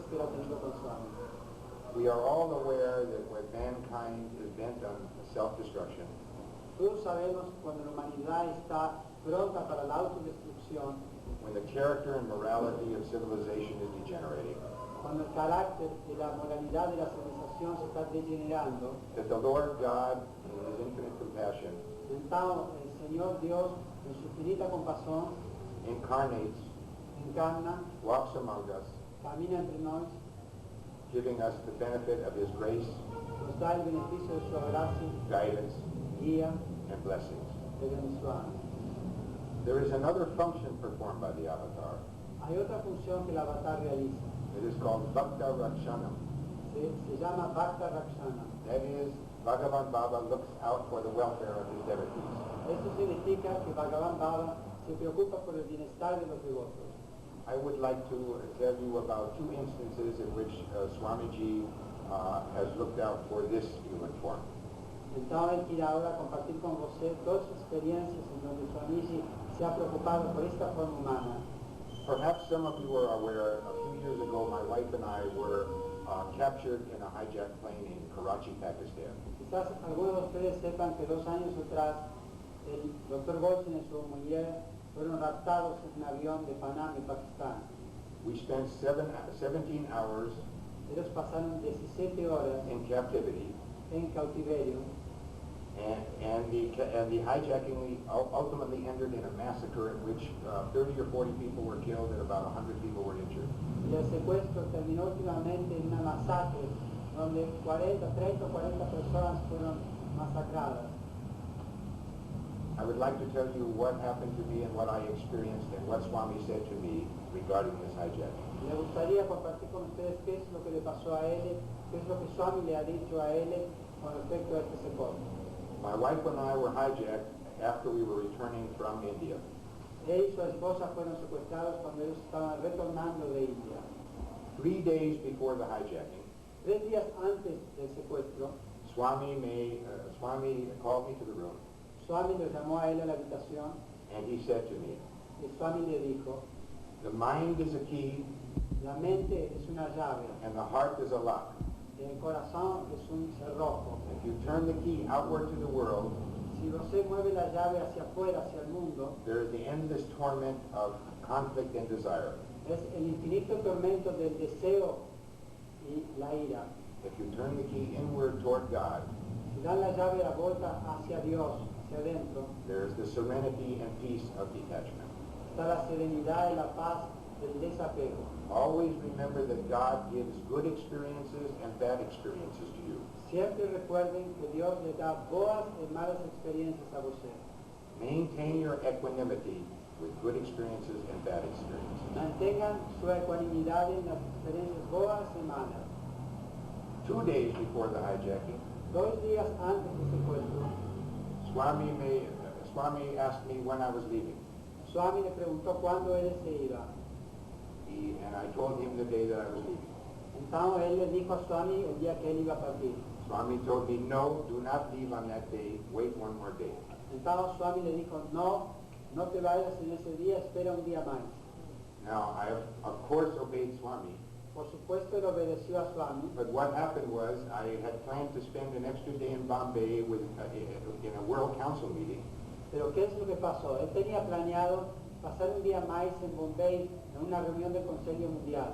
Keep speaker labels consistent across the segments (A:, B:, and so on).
A: que él ha tenido con Swami.
B: We are all aware that when mankind is bent on self-destruction,
A: Todos sabemos cuando la humanidad está pronta para la autodestrucción,
B: when the character and morality of civilization is degenerating,
A: cuando el carácter y la moralidad de la civilización se está degenerando,
B: that the Lord God, in His infinite compassion,
A: entonces el Señor Dios, en su infinita compasión,
B: incarnates,
A: encarna,
B: walks among us,
A: camina entre nosotros,
B: giving us the benefit of His grace,
A: nos da el beneficio de su gracia,
B: guidance,
A: guía
B: and blessings.
A: y bendición.
B: There is another function performed by the avatar.
A: Hay otra función que el avatar realiza.
B: It is called Bhakta Rakshanam.
A: Se llama Bhakta Rakshana.
B: That is, Bhagavan Baba looks out for the welfare of his devotees.
A: Esto significa que Bhagavan Baba se preocupa por el bienestar de los devotos.
B: I would like to tell you about two instances in which Swamiji has looked out for this human form.
A: Entonces quiero ahora compartir con vosotros dos experiencias en donde Swamiji se ha preocupado por esta forma humana.
B: Perhaps some of you are aware, a few years ago my wife and I were captured in a hijacked plane in Karachi, Pakistan.
A: Quizás algunos de ustedes sepan que 2 años atrás el Dr. Goldstain y su mujer fueron raptados en un avión de Panamá, Pakistán.
B: We spent 17 hours
A: Ellos pasaron 17 horas
B: in captivity,
A: en cautiverio.
B: and the hijacking ultimately ended in a massacre in which 30 or 40 people were killed and about 100 people were injured.
A: Y el secuestro terminó últimamente en una masacre donde 30 o 40 personas fueron masacradas.
B: I would like to tell you what happened to me and what I experienced and what Swami said to me regarding this hijacking.
A: Me gustaría compartir con ustedes qué es lo que le pasó a él, qué es lo que Swami le ha dicho a él con respecto a este secuestro.
B: My wife and I were hijacked after we were returning from India.
A: Él y su esposa fueron secuestrados cuando ellos estaban retornando de India.
B: 3 days before the hijacking,
A: 3 días antes del secuestro,
B: Swami called me to the room
A: Swami lo llamó a él a la habitación
B: and he said to me,
A: y Swami le dijo,
B: the mind is a key
A: la mente es una llave,
B: and the heart is a lock.
A: el corazón es un cerrojo.
B: If you turn the key outward to the world,
A: Si usted mueve la llave hacia afuera, hacia el mundo,
B: there is the endless torment of conflict and desire.
A: es el infinito tormento del deseo y la ira.
B: If you turn the key inward toward God,
A: Si dan la llave a la vuelta hacia Dios, hacia adentro,
B: there is the serenity and peace of detachment.
A: está la serenidad y la paz del desapego.
B: Always remember that God gives good experiences and bad experiences to you.
A: Siempre recuerden que Dios le da boas y malas experiencias a usted.
B: Maintain your equanimity with good experiences and bad experiences.
A: Mantengan su ecuanimidad en las experiencias boas y malas.
B: 2 days before the hijacking,
A: 2 días antes del secuestro,
B: Swami asked me when I was leaving.
A: Swami le preguntó cuándo él se iba.
B: And I told him the day that I was leaving.
A: Entonces él le dijo a Swami el día que él iba a partir.
B: Swami told me, no, do not leave on that day. Wait 1 more day.
A: Entonces Swami le dijo, no, no te vayas en ese día, espera un día más.
B: Now, I of course obeyed Swami.
A: Por supuesto él obedeció a Swami,
B: But what happened was I had planned to spend an extra day in Bombay in a World Council meeting.
A: pero ¿qué es lo que pasó? Él tenía planeado pasar un día más en Bombay en una reunión del Consejo Mundial.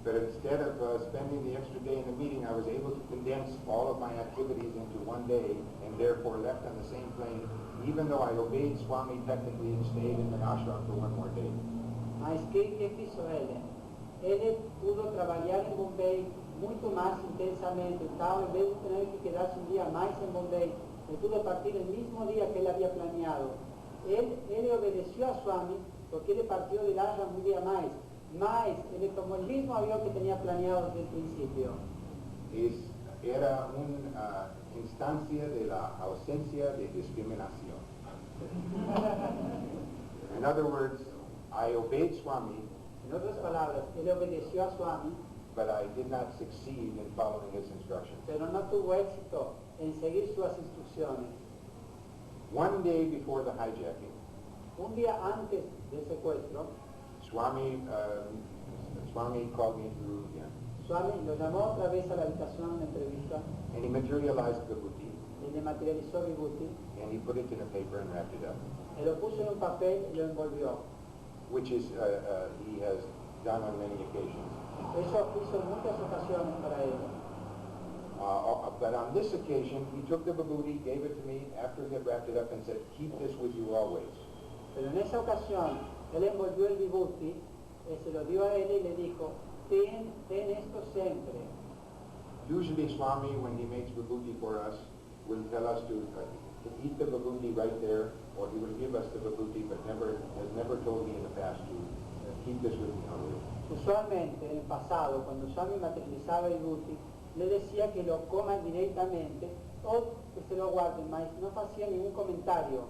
B: But instead of spending the extra day in the meeting, I was able to condense all of my activities into 1 day and therefore left on the same plane, even though I obeyed Swami technically and stayed in the ashram for 1 more day.
A: Mas ¿qué hizo él? Él pudo trabajar en Bombay mucho más intensamente. Entonces, en vez de tener que quedarse un día más en Bombay, él pudo partir el mismo día que él había planeado. Él obedeció a Swami porque él partió del ashram un día más. Él tomó el mismo avión que tenía planeado desde el principio.
B: Era una instancia de la ausencia de discriminación. In other words, I obeyed Swami,
A: En otras palabras, él obedeció a Swami,
B: but I did not succeed in following his instructions.
A: pero no tuvo éxito en seguir sus instrucciones.
B: 1 day before the hijacking,
A: Un día antes del secuestro,
B: Swami Swami called me into the room again.
A: Swami lo llamó otra vez a la habitación a una entrevista
B: And he materialized Vibhuti,
A: y le materializó Vibhuti
B: and he put it in a paper and wrapped it up,
A: y lo puso en un papel y lo envolvió.
B: which is he has done on many occasions.
A: Eso hizo en muchas ocasiones para él.
B: But on this occasion, he took the Vibhuti, gave it to me after he had wrapped it up, and said, "Keep this with you always."
A: Pero en esa ocasión, él envolvió el Vibhuti, se lo dio a él y le dijo, ten esto siempre.
B: Usually, Swami, when he makes Vibhuti for us, will tell us to eat the Vibhuti right there, or he will give us the Vibhuti, but has never told me in the past to keep this with me always.
A: Usualmente, en el pasado, cuando Swami materializaba el Vibhuti, le decía que lo coma directamente o que se lo guarden, mas no hacía ningún comentario.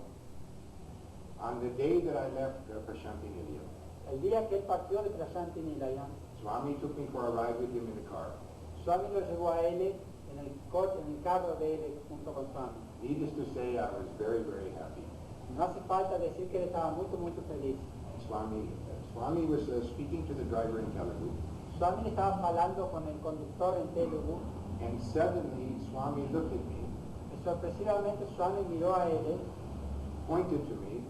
B: On the day that I left Prashanti Nilayam,
A: El día que él partió de Prashanti Nilayam,
B: Swami took me for a ride with him in the car.
A: Swami lo llevó a él en el carro de él junto con Swami.
B: Needless to say, I was very, very happy.
A: No hace falta decir que él estaba muy feliz.
B: Swami was speaking to the driver in Telugu,
A: Swami estaba hablando con el conductor en Telugu
B: and suddenly Swami looked at me,
A: y sorpresivamente Swami miró a él,
B: pointed to me,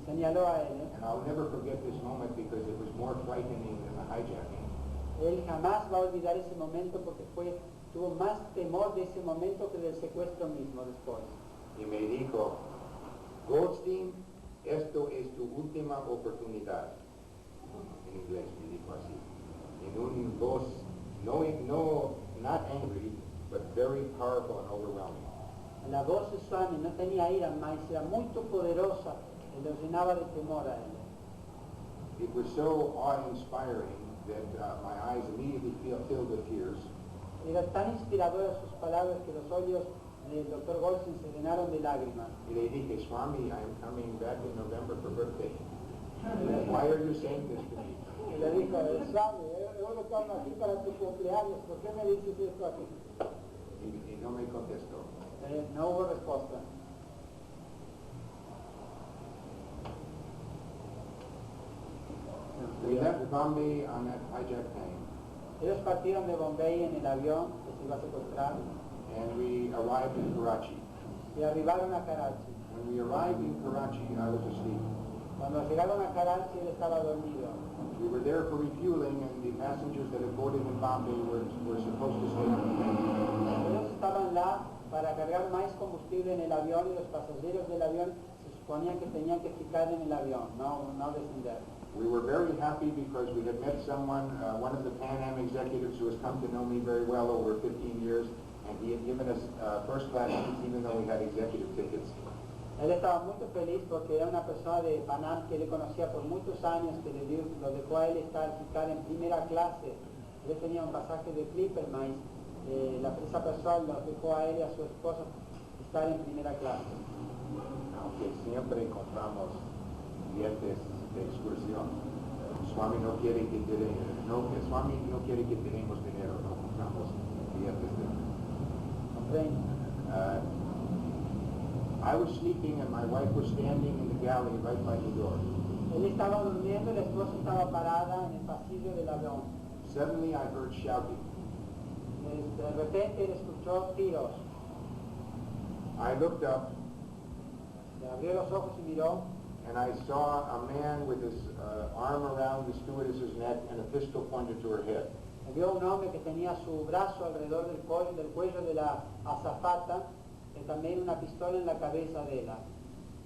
A: señaló a él.
B: and I'll never forget this moment because it was more frightening than the hijacking.
A: Él jamás va a olvidar ese momento porque tuvo más temor de ese momento que del secuestro mismo después.
B: Y me dijo, Goldstain, esto es tu última oportunidad. En inglés me dijo así. En un voz, not angry, but very powerful and overwhelming.
A: La voz de Swami no tenía ira, mas era muy poderosa y lo llenaba de temor a él.
B: It was so awe-inspiring that my eyes immediately filled with tears.
A: Era tan inspiradora sus palabras que los ojos del Dr. Goldstain se llenaron de lágrimas.
B: Y le dije, Swami, I am coming back in November for birthday. Why are you saying this to me?
A: Y le dijo, Swami, yo lo tomo aquí para tu cumpleaños, ¿por qué me dices esto aquí?
B: Y no me contestó.
A: No hubo respuesta.
B: We left Bombay on that hijacked plane,
A: Ellos partieron de Bombay en el avión que se iba a secuestrar
B: and we arrived in Karachi.
A: y arribaron a Karachi.
B: When we arrived in Karachi, I was asleep.
A: Cuando llegaron a Karachi, él estaba dormido.
B: We were there for refueling, and the passengers that had boarded in Bombay were supposed to stay on the plane.
A: Ellos estaban lá para cargar más combustible en el avión y los pasajeros del avión se suponían que tenían que ficar en el avión, no descender.
B: We were very happy because we had met someone, one of the Pan Am executives who has come to know me very well over 15 years, and he had given us first-class seats even though we had executive tickets.
A: Él estaba muy feliz porque era una persona de Panam que le conocía por muchos años, que lo dejó a él ficar en primera clase. Él tenía un pasaje de Clipper, mas esa persona lo dejó a él y a su esposa estar en primera clase.
B: Aunque siempre compramos billetes de excursión, Swami no quiere que Swami no quiere que tenemos dinero, no compramos billetes de.
A: Comprende.
B: I was sleeping and my wife was standing in the galley right by the door.
A: Él estaba durmiendo y la esposa estaba parada en el pasillo del avión.
B: Suddenly I heard shouting.
A: De repente él escuchó tiros.
B: I looked up
A: Le abrió los ojos y miró.
B: and I saw a man with his arm around the stewardess's neck and a pistol pointed to her head.
A: Vio un hombre que tenía su brazo alrededor del cuello de la azafata y también una pistola en la cabeza de ella.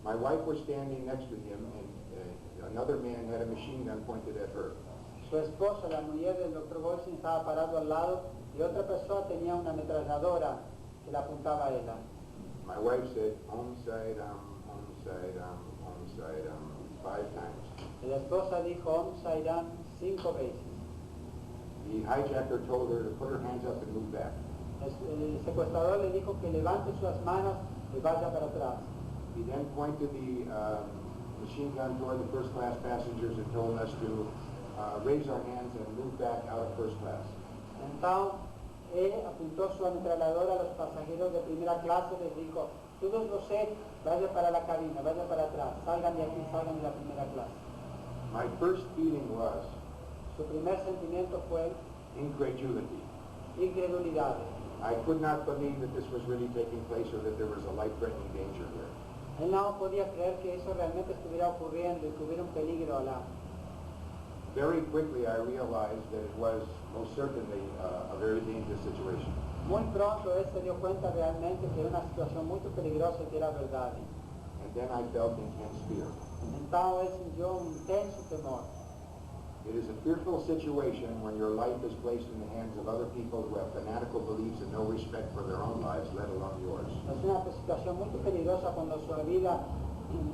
B: My wife was standing next to him and another man had a machine gun pointed at her.
A: Su esposa, la mujer del Dr. Goldstain, estaba parado al lado y otra persona tenía una ametralladora que la apuntaba a ella.
B: My wife said, Om Sai Ram, Om Sai Ram, Om Sai Ram, 5 times.
A: Y la esposa dijo Om Sai Ram 5 veces.
B: The hijacker told her to put her hands up and move back.
A: El secuestrador le dijo que levante sus manos y vaya para atrás.
B: He then pointed the machine gun toward the first class passengers and told us to raise our hands and move back out of first class.
A: Entonces, él apuntó su ametralladora a los pasajeros de primera clase y les dijo, todos ustedes vayan para la cabina, vayan para atrás, salgan de aquí, salgan de la primera clase.
B: My first feeling was,
A: Su primer sentimiento fue
B: incredulity.
A: incredulidad.
B: I could not believe that this was really taking place or that there was a life-threatening danger here.
A: Él no podía creer que eso realmente estuviera ocurriendo y que hubiera un peligro allá.
B: Very quickly I realized that it was most certainly a very dangerous situation.
A: Muy pronto él se dio cuenta realmente que era una situación muy peligrosa y que era verdad.
B: And then I felt intense fear.
A: Entonces él sintió un intenso temor.
B: It is a fearful situation when your life is placed in the hands of other people who have fanatical beliefs and no respect for their own lives, let alone yours.
A: Es una situación muy peligrosa cuando su vida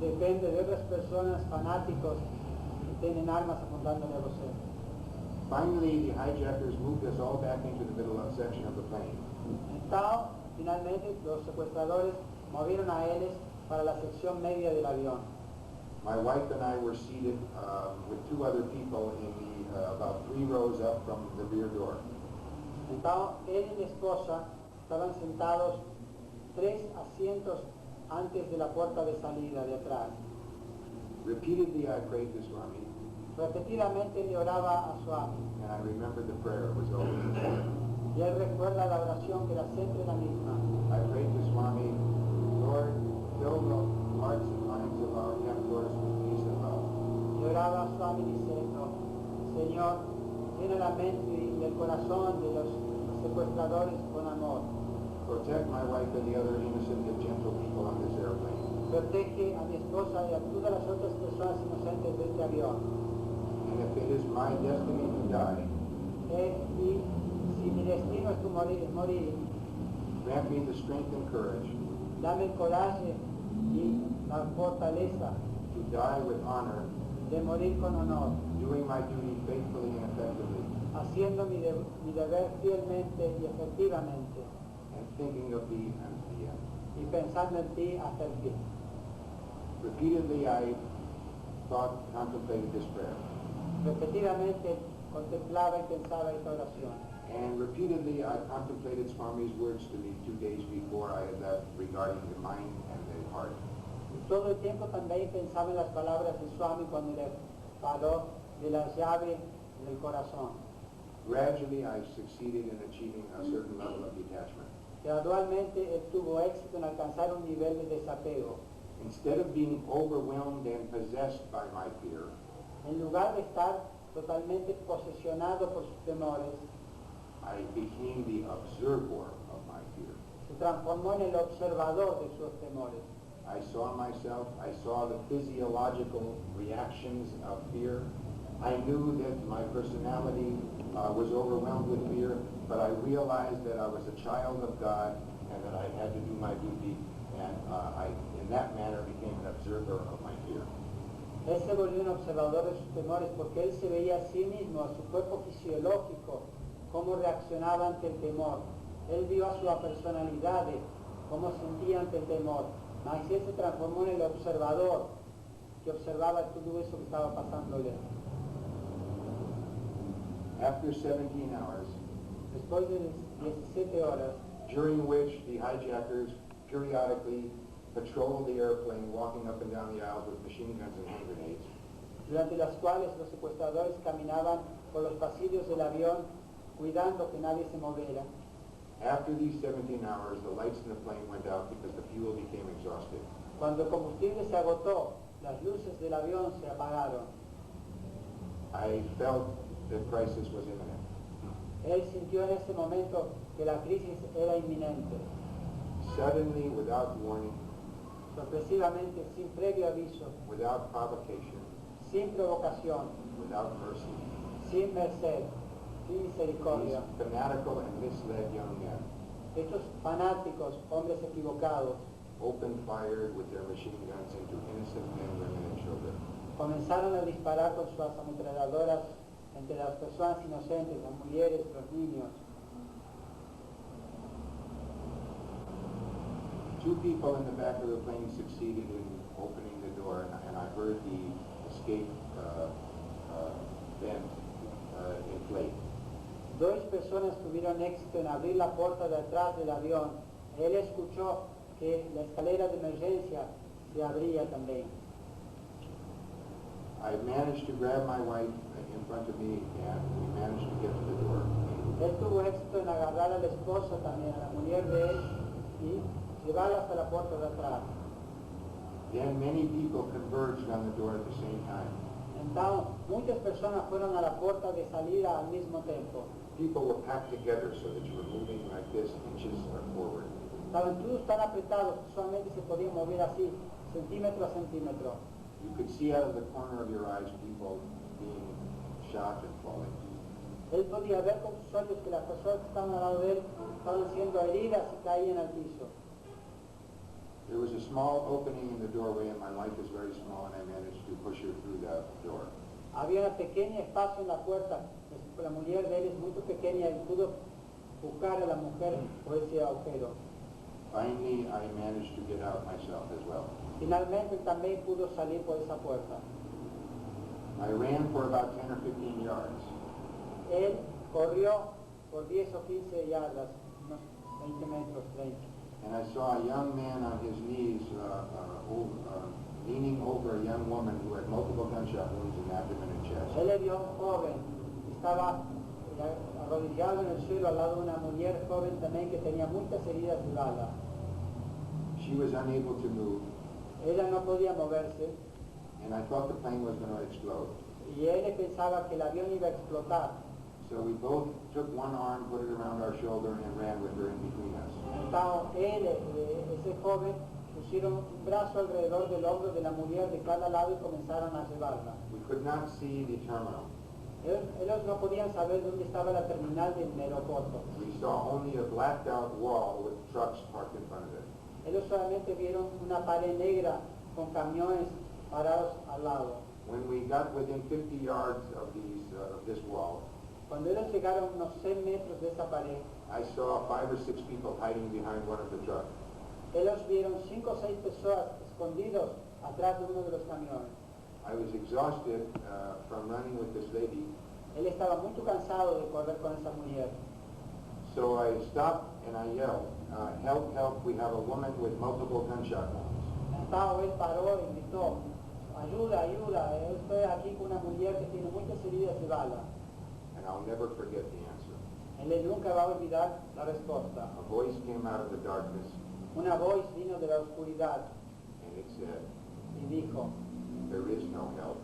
A: depende de otras personas fanáticos que tienen armas apuntándole a usted.
B: Finally, the hijackers moved us all back into the middle section of the plane.
A: Entonces, finalmente, los secuestradores movieron a ellos para la sección media del avión.
B: My wife and I were seated with two other people in the about 3 rows up from the rear door.
A: Entonces, él y mi esposa estaban sentados 3 asientos antes de la puerta de salida de atrás.
B: Repeatedly I prayed to Swami,
A: Repetidamente le oraba a Swami.
B: and I remembered the prayer was always the same.
A: Y él recuerda la oración que era siempre la misma.
B: I prayed to Swami, Lord, fill the hearts and minds of our captors with peace and love.
A: Y oraba a Swami diciendo, Señor, llena la mente y el corazón de los secuestradores con amor.
B: Protect my wife and the other innocent and gentle people on this airplane.
A: Protege a mi esposa y a todas las otras personas inocentes de este avión.
B: And if it is my destiny to die,
A: Y si mi destino es morir,
B: grant me the strength and courage
A: dame el coraje y la fortaleza
B: to die with honor,
A: de morir con honor,
B: doing my duty faithfully and effectively,
A: haciendo mi deber fielmente y efectivamente,
B: and thinking of thee unto the end.
A: y pensando en ti hasta el fin.
B: Repeatedly I contemplated this prayer.
A: Repetidamente contemplaba y pensaba esta oración.
B: And repeatedly I contemplated Swami's words to me 2 days before I had left regarding the mind and the heart.
A: Y todo el tiempo también pensaba en las palabras de Swami cuando le habló de las llaves del corazón.
B: Gradually I succeeded in achieving a certain level of detachment.
A: Gradualmente él tuvo éxito en alcanzar un nivel de desapego.
B: Instead of being overwhelmed and possessed by my fear,
A: En lugar de estar totalmente posesionado por sus temores,
B: I became the observer of my fear.
A: se transformó en el observador de sus temores.
B: I saw myself, I saw the physiological reactions of fear. I knew that my personality was overwhelmed with fear, but I realized that I was a child of God and that I had to do my duty, and I, in that manner, became an observer of my fear.
A: Él se volvió un observador de sus temores porque él se veía a sí mismo, a su cuerpo fisiológico, cómo reaccionaba ante el temor. Él vio a su personalidad, cómo sentía ante el temor. Mas él se transformó en el observador que observaba todo eso que estaba pasándole.
B: After 17 hours,
A: Después de 17 horas,
B: during which the hijackers periodically patrolled the airplane, walking up and down the aisles with machine guns and hand grenades,
A: durante las cuales los secuestradores caminaban por los pasillos del avión cuidando que nadie se moviera.
B: after these 17 hours, the lights in the plane went out because the fuel became exhausted.
A: Cuando el combustible se agotó, las luces del avión se apagaron.
B: I felt the crisis was imminent.
A: Él sintió en ese momento que la crisis era inminente.
B: Suddenly, without warning,
A: Sorpresivamente, sin previo aviso,
B: without provocation,
A: sin provocación,
B: without mercy,
A: sin merced, sin
B: these
A: misericordia,
B: fanatical and misled young men
A: estos fanáticos, hombres equivocados,
B: opened fire with their machine guns into innocent men, women, and children.
A: comenzaron a disparar con sus ametralladoras entre las personas inocentes, las mujeres, los niños.
B: 2 people in the back of the plane succeeded in opening the door, and I heard the escape vent inflate.
A: 2 personas tuvieron éxito en abrir la puerta de atrás del avión. Él escuchó que la escalera de emergencia se abría también.
B: I managed to grab my wife in front of me, and we managed to get to the door.
A: Él tuvo éxito en agarrar a la esposa también, a la mujer de él, y llevarla hasta la puerta de atrás.
B: Then many people converged on the door at the same time.
A: Entonces, muchas personas fueron a la puerta de salida al mismo tiempo.
B: People were packed together so that you were moving like this, inches forward.
A: Estaban todos tan apretados que solamente se podían mover así, centímetro a centímetro.
B: You could see out of the corner of your eyes people being shot and falling.
A: Él podía ver con sus ojos que las personas que estaban al lado de él estaban siendo heridas y caían al piso.
B: There was a small opening in the doorway, and my wife is very small, and I managed to push her through the door.
A: Había un pequeño espacio en la puerta. La mujer de él es muy pequeña y pudo buscar a la mujer por ese agujero.
B: Finally, I managed to get out myself as well.
A: Finalmente también pudo salir por esa puerta.
B: I ran for about 10 or 15 yards.
A: Él corrió por 10 o 15 yardas, unos 20 metros, 30.
B: And I saw a young man on his knees leaning over a young woman who had multiple gunshot wounds in abdomen and chest.
A: Él le vio a un joven que estaba arrodillado en el suelo al lado de una mujer joven también que tenía muchas heridas de bala.
B: She was unable to move,
A: Ella no podía moverse
B: and I thought the plane was going to explode.
A: y él pensaba que el avión iba a explotar.
B: So we both took one arm, put it around our shoulder, and ran with her in between us.
A: Entonces él, ese joven, pusieron un brazo alrededor del hombro de la mujer de cada lado y comenzaron a llevarla.
B: We could not see the terminal.
A: Ellos no podían saber dónde estaba la terminal del aeropuerto.
B: We saw only a blacked out wall with trucks parked in front of it.
A: Ellos solamente vieron una pared negra con camiones parados al lado.
B: When we got within 50 yards of this wall,
A: Cuando ellos llegaron unos 100 metros de esa pared,
B: I saw 5 or 6 people hiding behind one of the trucks.
A: ellos vieron 5 o 6 personas escondidos atrás de uno de los camiones.
B: I was exhausted from running with this lady,
A: Él estaba muy cansado de correr con esa mujer.
B: so I stopped and I yelled, help, help, we have a woman with multiple gunshot wounds.
A: Entonces él paró y gritó, ayuda, ayuda, estoy aquí con una mujer que tiene muchas heridas de bala.
B: And I'll never forget the answer.
A: Él nunca va a olvidar la respuesta.
B: A voice came out of the darkness,
A: Una voz vino de la oscuridad
B: and it said,
A: y dijo,
B: there is no help,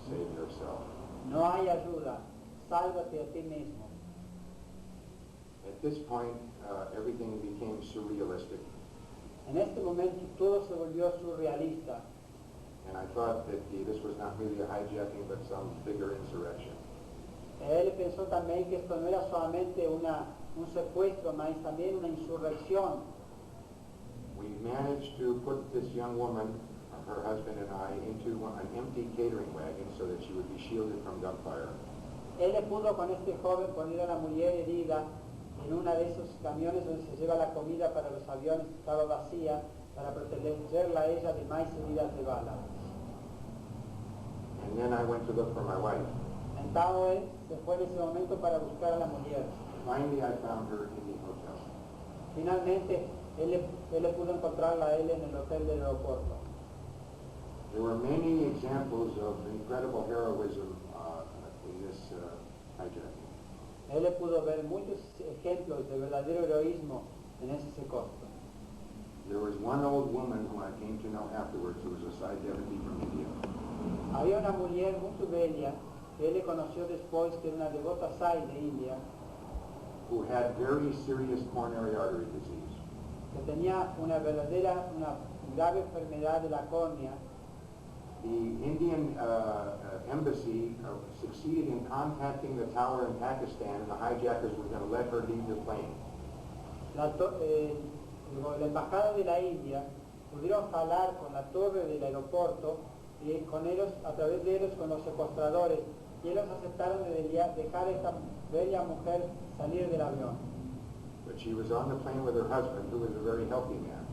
B: save yourself.
A: no hay ayuda, sálvate a ti mismo.
B: At this point, everything became surrealistic,
A: En este momento todo se volvió surrealista.
B: and I thought that this was not really a hijacking, but some bigger insurrection.
A: Él pensó también que esto no era solamente un secuestro, mas también una insurrección.
B: We managed to put this young woman, her husband and I, into an empty catering wagon so that she would be shielded from gunfire.
A: Él le pudo con este joven poner a la mujer herida en uno de esos camiones donde se lleva la comida para los aviones, que estaba vacía, para protegerla a ella de más heridas de bala.
B: And then I went to look for my wife.
A: Entonces él se fue en ese momento para buscar a la mujer.
B: Finally, I found her in the hotel.
A: Finalmente, él le pudo encontrarla a él en el hotel del aeropuerto.
B: There were many examples of incredible heroism in this hijacking.
A: Él le pudo ver muchos ejemplos de verdadero heroísmo en ese secuestro.
B: There was one old woman who I came to know afterwards who was a side deputy from India.
A: Había una mujer muy bella que él le conoció después, que era una devota Sai de India,
B: who had very serious coronary artery disease.
A: que tenía una grave enfermedad de la córnea.
B: The Indian embassy succeeded in contacting the tower in Pakistan, and the hijackers were going to let her leave the plane.
A: La embajada de la India pudieron hablar con la torre del aeropuerto y con ellos, a través de ellos, con los secuestradores, y ellos aceptaron de dejar a esta bella mujer salir del avión.
B: But she was on the plane with her husband, who was a very healthy man.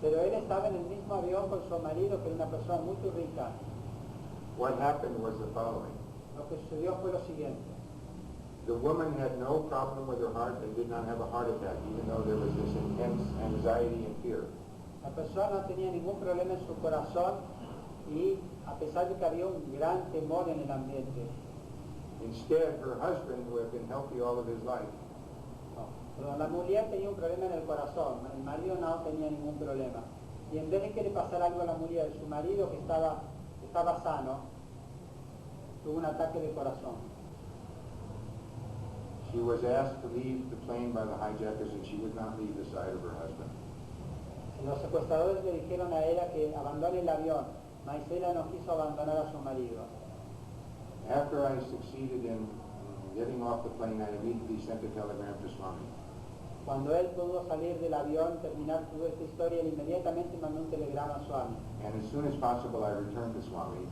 A: Pero él estaba en el mismo avión con su marido, que era una persona muy rica.
B: What happened was the following.
A: Lo que sucedió fue lo siguiente.
B: The woman had no problem with her heart and did not have a heart attack, even though there was this intense anxiety and fear.
A: La persona no tenía ningún problema en su corazón y a pesar de que había un gran temor en el ambiente.
B: Instead, her husband, who had been healthy all of his life,
A: Pero la mujer tenía un problema en el corazón, el marido no tenía ningún problema. Y en vez de que le pasara algo a la mujer, su marido que estaba sano, tuvo un ataque de corazón.
B: she was asked to leave the plane by the hijackers, and she would not leave the side of her husband.
A: Los secuestradores le dijeron a ella que abandone el avión, mas ella no quiso abandonar a su marido.
B: After I succeeded in getting off the plane, I immediately sent a telegram to Swami.
A: Cuando él pudo salir del avión, terminar toda esta historia, él inmediatamente mandó un telegrama a Swami.
B: And as soon as possible, I returned to Swami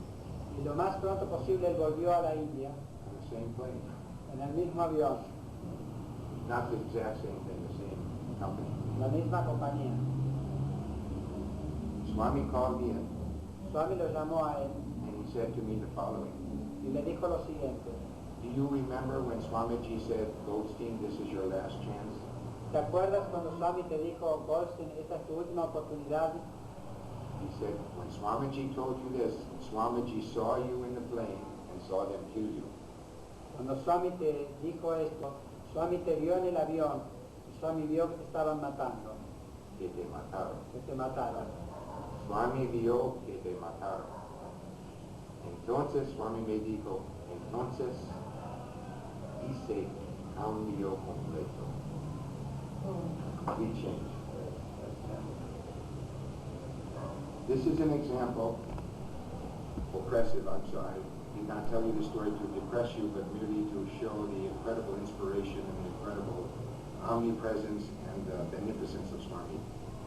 A: Y lo más pronto posible él volvió a la India,
B: on the same plane.
A: en el mismo avión,
B: Not the exact same thing, the same company.
A: la misma compañía.
B: Swami called me in,
A: Swami lo llamó a él
B: and he said to me the following.
A: y le dijo lo siguiente:
B: Do you remember when Swamiji said, Goldstein, this is your last chance?
A: ¿te acuerdas cuando Swami te dijo, Goldstain, esta es tu última oportunidad?
B: He said, when Swamiji told you this, Swamiji saw you in the plane and saw them kill you.
A: Cuando Swami te dijo esto, Swami te vio en el avión y Swami vio que te estaban matando,
B: Que te mataron.
A: que te mataron.
B: Swami vio que te mataron. Entonces Swami me dijo, entonces hice cambio completo. Complete change. This is an example, oppressive, I'm sorry. I did not tell you the story to depress you, but merely to show the incredible inspiration and the incredible omnipresence and beneficence of Swami.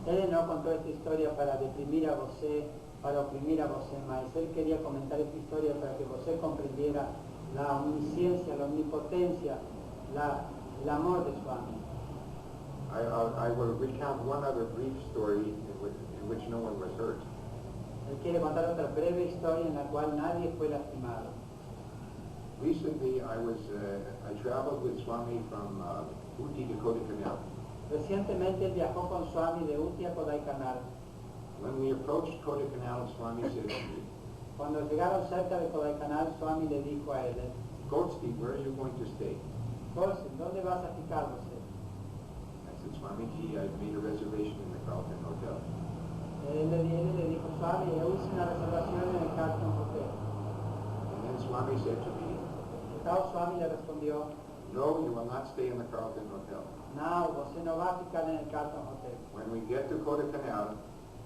A: Él no contó esta historia para deprimir a José, para oprimir a José, mas él quería comentar esta historia para que José comprendiera la omnisciencia, la omnipotencia, el amor de Swami.
B: I will recount one other brief story in which no one was hurt.
A: Él quiere contar otra breve historia en la cual nadie fue lastimado.
B: Recently, I traveled with Swami from Uti to Kodaikanal.
A: Recientemente él viajó con Swami de Uti a Kodaikanal.
B: When we approached Kodaikanal, Swami said to me,
A: Cuando llegaron cerca de Kodaikanal, Swami le dijo a él:
B: Goldstein, where are you going to stay?
A: Goldstain, ¿dónde vas a fijar, José?
B: I said, Swamiji, I've made a reservation in the Carlton Hotel.
A: Él le dijo: Swami, yo hice una reservación en el Carlton Hotel.
B: And then Swami said to me,
A: Entonces Swami le respondió:
B: no, you will not stay in the Carlton Hotel.
A: no, José no va a ficar en el Carlton Hotel.
B: When we get to Kodaikanal,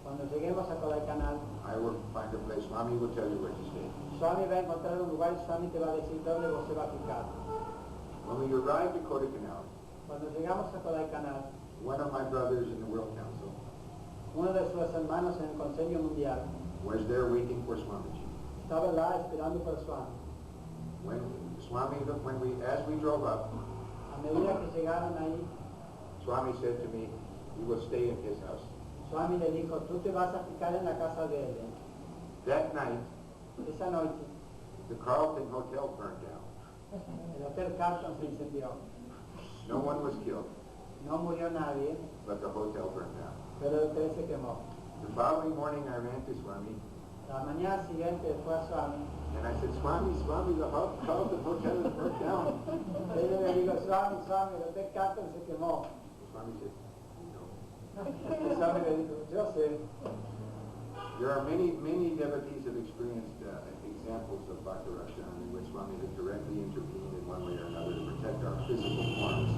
A: Cuando lleguemos a Kodaikanal,
B: I will find a place. Swami will tell you where to stay.
A: Swami va a encontrar un lugar y Swami te va a decir dónde José va a ficar.
B: When we arrived at Kodaikanal,
A: Cuando llegamos a Kodaikanal,
B: one of my brothers in the World Council
A: uno de sus hermanos en el Consejo Mundial
B: was there waiting for Swamiji.
A: estaba lá esperando por Swami.
B: As we drove up,
A: A medida que llegaron ahí,
B: Swami said to me, we will stay in his house.
A: Swami le dijo: tú te vas a ficar en la casa de él.
B: That night,
A: Esa noche,
B: the Carlton Hotel burned down.
A: el Hotel Carlton se incendió.
B: No one was killed,
A: No murió nadie,
B: but the hotel burned down.
A: pero el hotel se quemó.
B: The following morning, I ran to Swami,
A: La mañana siguiente fue a Swami.
B: and I said, Swami, the Carlton Hotel is burnt down.
A: Ella le dijo: Swami, el Hotel Carlton se quemó.
B: Swami said, no.
A: Y Swami le dijo: yo sé.
B: There are many devotees have experienced examples of Bhakti Rakshan in which Swami has directly intervened in one way or another to protect our physical forms.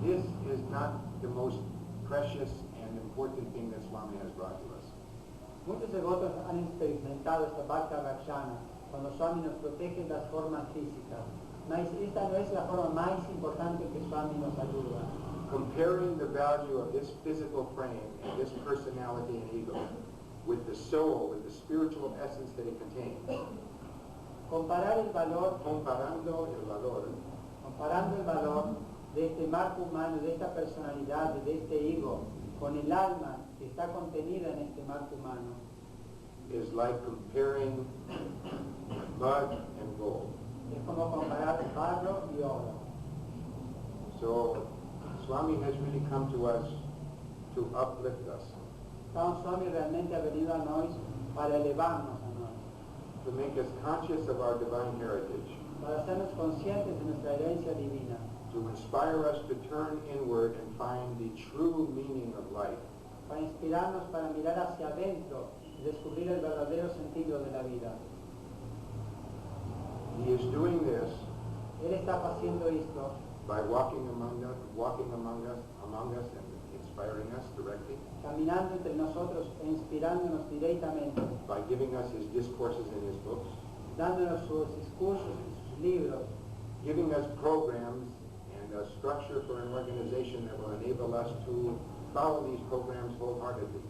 B: This is not the most precious and important thing that Swami has brought to us.
A: Muchos devotos han experimentado esta Bhakti Rakshana cuando Swami nos protege las formas físicas. Mas esta no es la forma más importante que Swami nos ayuda.
B: Comparing the value of this physical frame and this personality and ego with the soul, with the spiritual essence that it contains,
A: Comparando el valor de este marco humano, de esta personalidad, de este ego, con el alma que está contenida en este marco humano,
B: is like comparing mud and gold.
A: es como comparar barro y oro.
B: So Swami has really come to us to uplift us.
A: Entonces Swami realmente ha venido a nosotros para elevarnos a nosotros.
B: to make us conscious of our divine heritage,
A: para hacernos conscientes de nuestra herencia divina,
B: to inspire us to turn inward and find the true meaning of life.
A: para inspirarnos para mirar hacia adentro y descubrir el verdadero sentido de la vida.
B: He is doing this
A: Él está haciendo esto
B: by walking among us and inspiring us directly,
A: caminando entre nosotros e inspirándonos directamente,
B: by giving us his discourses in his books,
A: dándonos sus discursos y sus libros,
B: giving us programs and a structure for an organization that will enable us to follow these programs wholeheartedly.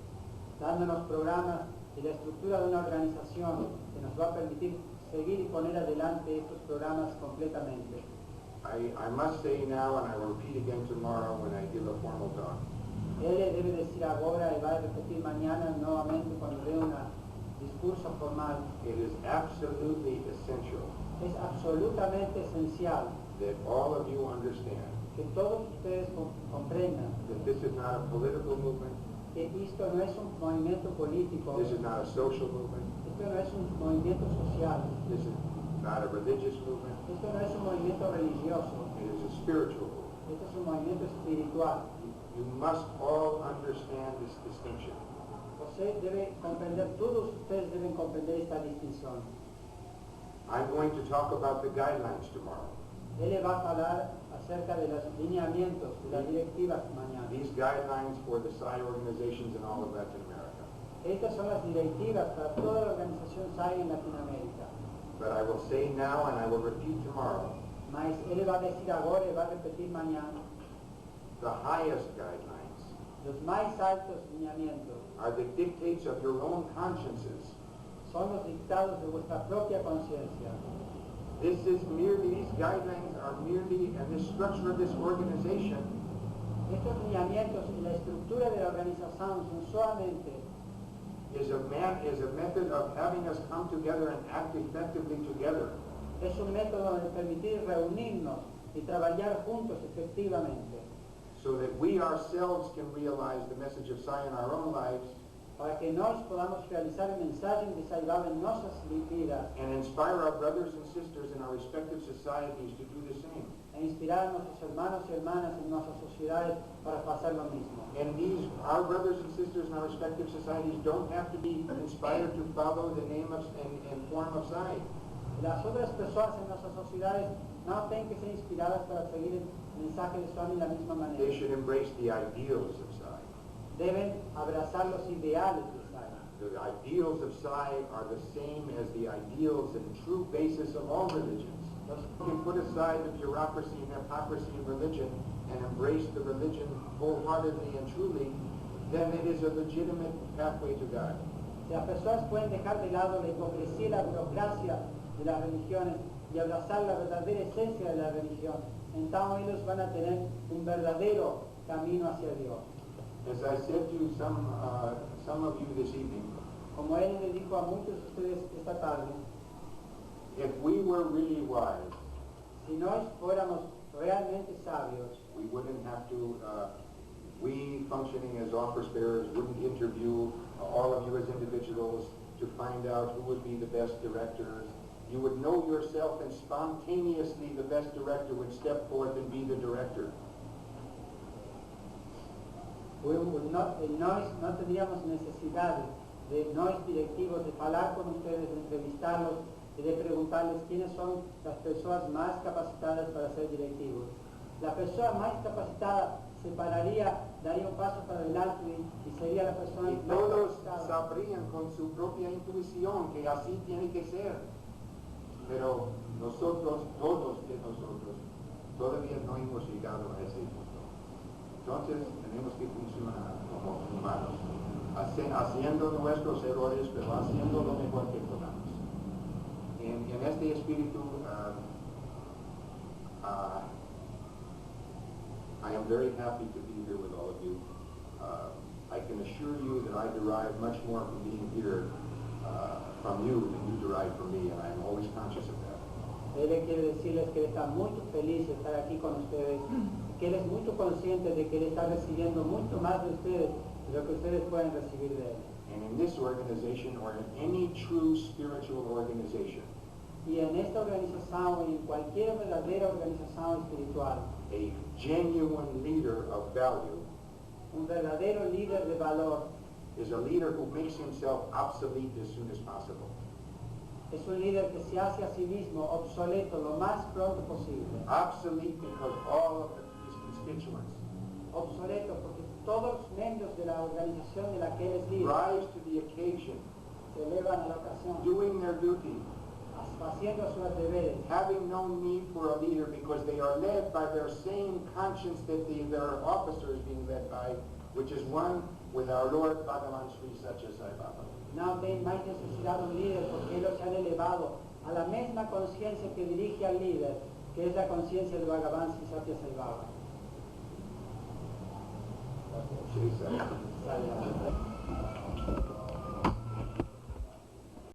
A: dándonos programas y la estructura de una organización que nos va a permitir seguir y poner adelante estos programas completamente.
B: I must say now, and I will repeat again tomorrow when I give a formal talk,
A: Él le debe decir ahora y va a repetir mañana nuevamente cuando dé un discurso formal.
B: it is absolutely essential
A: Es absolutamente esencial
B: that all of you understand
A: que todos ustedes comprendan
B: that this is not a political movement,
A: que esto no es un movimiento político,
B: this is not a social movement,
A: esto no es un movimiento social,
B: this is not a religious movement,
A: esto no es un movimiento religioso,
B: it is a spiritual movement.
A: esto es un movimiento espiritual.
B: You must all understand this distinction.
A: Usted debe comprender, todos ustedes deben comprender esta distinción.
B: I'm going to talk about the guidelines tomorrow.
A: Él le va a hablar acerca de los lineamientos, de las directivas mañana.
B: These guidelines for the SI organizations in all of Latin America.
A: Estas son las directivas para toda la organización SAI en Latinoamérica.
B: But I will say now and I will repeat tomorrow,
A: Mas él le va a decir ahora y va a repetir mañana.
B: the highest guidelines
A: Los más altos lineamientos
B: are the dictates of your own consciences.
A: son los dictados de vuestra propia conciencia.
B: These guidelines are merely, and this structure of this organization
A: Estos lineamientos y la estructura de la organización son solamente
B: is a method of having us come together and act effectively together.
A: es un método de permitir reunirnos y trabajar juntos efectivamente,
B: So that we ourselves can realize the message of Sai in our own lives
A: para que nos podamos realizar el mensaje de salvar en nuestras vidas
B: and inspire our brothers and sisters in our respective societies to do the same.
A: e inspirar a nuestros hermanos y hermanas en nuestras sociedades para hacer lo mismo.
B: And our brothers and sisters in our respective societies don't have to be inspired to follow the name of and form of Sai.
A: Las otras personas en nuestras sociedades no tienen que ser inspiradas para seguir el mensaje de Swami de la misma
B: They
A: manera.
B: should embrace the ideals of Sai.
A: Deben abrazar los ideales de Sai.
B: The ideals of Sai are the same as the ideals and true basis of all religions. You can put aside the bureaucracy and hypocrisy of religion and embrace the religion wholeheartedly and truly, then it is a legitimate pathway to God.
A: Si las personas pueden dejar de lado la hipocresía y la burocracia de las religiones y abrazar la verdadera esencia de la religión, entonces ellos van a tener un verdadero camino hacia Dios.
B: As I said to some of you this evening,
A: Como él le dijo a muchos de ustedes esta tarde,
B: if we were really wise,
A: si no fuéramos realmente sabios,
B: we wouldn't have to, we functioning as office bearers wouldn't interview all of you as individuals to find out who would be the best directors. You would know yourself and spontaneously the best director would step forth and be the director.
A: no tendríamos necesidad de nos directivos de hablar con ustedes, de entrevistarlos y de preguntarles quiénes son las personas más capacitadas para ser directivos. La persona más capacitada se pararía, daría un paso para adelante y sería la persona
B: Y
A: más
B: todos
A: capacitada.
B: sabrían con su propia intuición que así tiene que ser. Pero nosotros, todos de nosotros, todavía no hemos llegado a ese punto. Entonces tenemos que funcionar como humanos, haciendo nuestros errores, pero haciendo lo mejor que podamos. En este espíritu, I am very happy to be here with all of you. I can assure you that I derive much more from being here from you than you derive from me, and I am always conscious of that.
A: Él quiere decirles que él está muy feliz de estar aquí con ustedes, que él es muy consciente de que él está recibiendo mucho más de ustedes de lo que ustedes pueden recibir de él.
B: And in this organization, or in any true spiritual organization,
A: Y en esta organización, y en cualquier verdadera organización espiritual,
B: a genuine leader of value
A: un verdadero líder de valor
B: is a leader who makes himself obsolete as soon as possible.
A: es un líder que se hace a sí mismo obsoleto lo más pronto posible.
B: Obsolete because all of his constituents
A: Obsoleto porque todos los miembros de la organización de la que él es líder
B: rise to the occasion,
A: se elevan a la ocasión,
B: doing their duty,
A: haciendo sus deberes,
B: having no need for a leader because they are led by their same conscience that their officer is being led by, which is one with our Lord Bhagavan Sri Sathya Sai Baba.
A: no tienen más necesidad de un líder porque ellos se han elevado a la misma conciencia que dirige al líder, que es la conciencia de Bhagavan Sri Sathya Sai Baba.
B: Shri Sathya.